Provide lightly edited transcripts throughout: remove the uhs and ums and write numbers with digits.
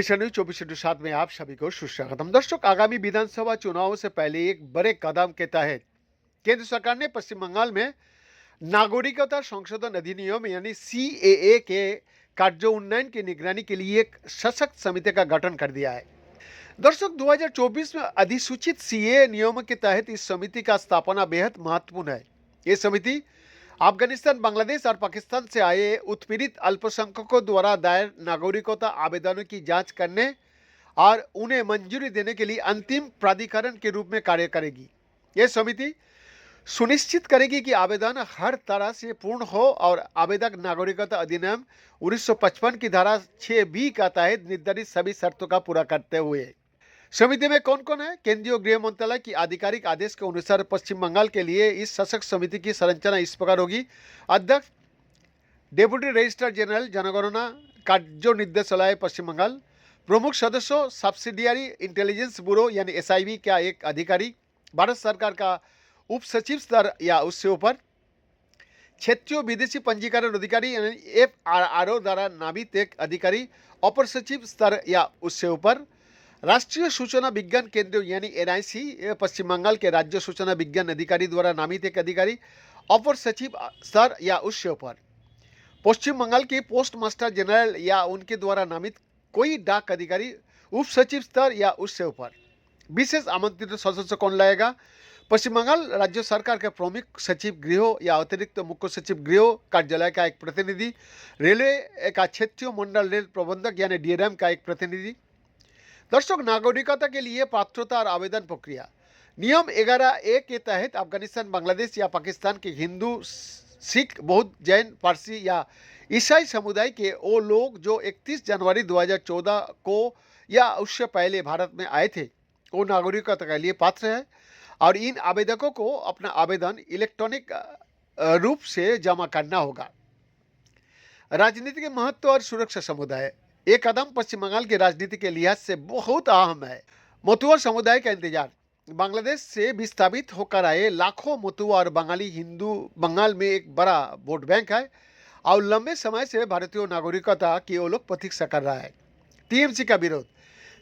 Mission news 24/7 में आप सभी को सुस्वागतम। दर्शक, आगामी विधानसभा चुनाव से पहले एक बड़े कदम के तहत केंद्र सरकार ने पश्चिम बंगाल में नागरिकता संशोधन अधिनियम यानी सीएए के कार्योन्वयन की निगरानी के लिए एक सशक्त समिति का गठन कर दिया है। दर्शक, 2024 में अधिसूचित सीएए नियमों के तहत इस समिति का स्थापना बेहद महत्वपूर्ण है। ये समिति अफगानिस्तान, बांग्लादेश और पाकिस्तान से आए उत्पीड़ित अल्पसंख्यकों द्वारा दायर नागरिकता आवेदनों की जांच करने और उन्हें मंजूरी देने के लिए अंतिम प्राधिकरण के रूप में कार्य करेगी। यह समिति सुनिश्चित करेगी कि आवेदन हर तरह से पूर्ण हो और आवेदक नागरिकता अधिनियम 1955 की धारा 6B का तहत निर्धारित सभी शर्तों का पूरा करते हुए। समिति में कौन कौन है? केंद्रीय गृह मंत्रालय की आधिकारिक आदेश के अनुसार पश्चिम बंगाल के लिए इस सशक्त समिति की संरचना इस प्रकार होगी। अध्यक्ष डेप्यूटी रजिस्ट्रार जनरल जनगणना कार्य निर्देशालय पश्चिम बंगाल। प्रमुख सदस्यों सब्सिडियरी इंटेलिजेंस ब्यूरो यानी एसआईबी का एक अधिकारी, भारत सरकार का उप सचिव स्तर या उससे ऊपर, क्षेत्रीय विदेशी पंजीकरण अधिकारी यानी FRRO द्वारा नामित एक अधिकारी, अपर सचिव स्तर या उससे ऊपर, राष्ट्रीय सूचना विज्ञान केंद्र यानी NIC पश्चिम बंगाल के राज्य सूचना विज्ञान अधिकारी द्वारा नामित एक अधिकारी, अपर सचिव स्तर या उससे ऊपर, पश्चिम बंगाल के पोस्ट मास्टर जनरल या उनके द्वारा नामित कोई डाक अधिकारी, उप सचिव स्तर या उससे ऊपर। विशेष आमंत्रित सदस्य कौन लाएगा? पश्चिम बंगाल राज्य सरकार के प्रमुख सचिव गृह या अतिरिक्त मुख्य सचिव गृह कार्यालय का एक प्रतिनिधि, रेलवे का क्षेत्रीय मंडल रेल प्रबंधक यानी DRM का एक प्रतिनिधि। दर्शक, नागरिकता के लिए पात्रता और आवेदन प्रक्रिया। नियम 11A के तहत अफगानिस्तान, बांग्लादेश या पाकिस्तान के हिंदू, सिख, बौद्ध, जैन, पारसी या ईसाई समुदाय के वो लोग जो 31 जनवरी 2014 को या उससे पहले भारत में आए थे, वो नागरिकता के लिए पात्र है और इन आवेदकों को अपना आवेदन इलेक्ट्रॉनिक रूप से जमा करना होगा। राजनीति के महत्व और सुरक्षा समुदाय। एक कदम पश्चिम बंगाल की राजनीति के लिहाज से बहुत अहम है। मतुआ समुदाय का इंतजार। बांग्लादेश से विस्थापित होकर आए लाखों मतुआ और बंगाली हिंदू बंगाल में एक बड़ा वोट बैंक है और लंबे समय से भारतीय नागरिकता की वो लोग प्रतीक्षा कर रहा है। TMC का विरोध।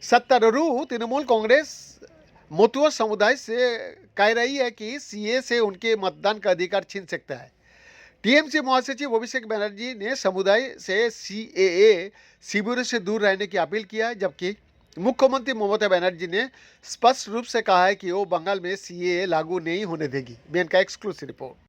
सत्तारूढ़ तृणमूल कांग्रेस मतुआ समुदाय से कह रही है कि CA से उनके मतदान का अधिकार छीन सकता है। TMC महासचिव अभिषेक बनर्जी ने समुदाय से CAA शिविरों से दूर रहने की अपील किया है, जबकि मुख्यमंत्री ममता बनर्जी ने स्पष्ट रूप से कहा है कि वो बंगाल में CAA लागू नहीं होने देगी। BN का एक्सक्लूसिव रिपोर्ट।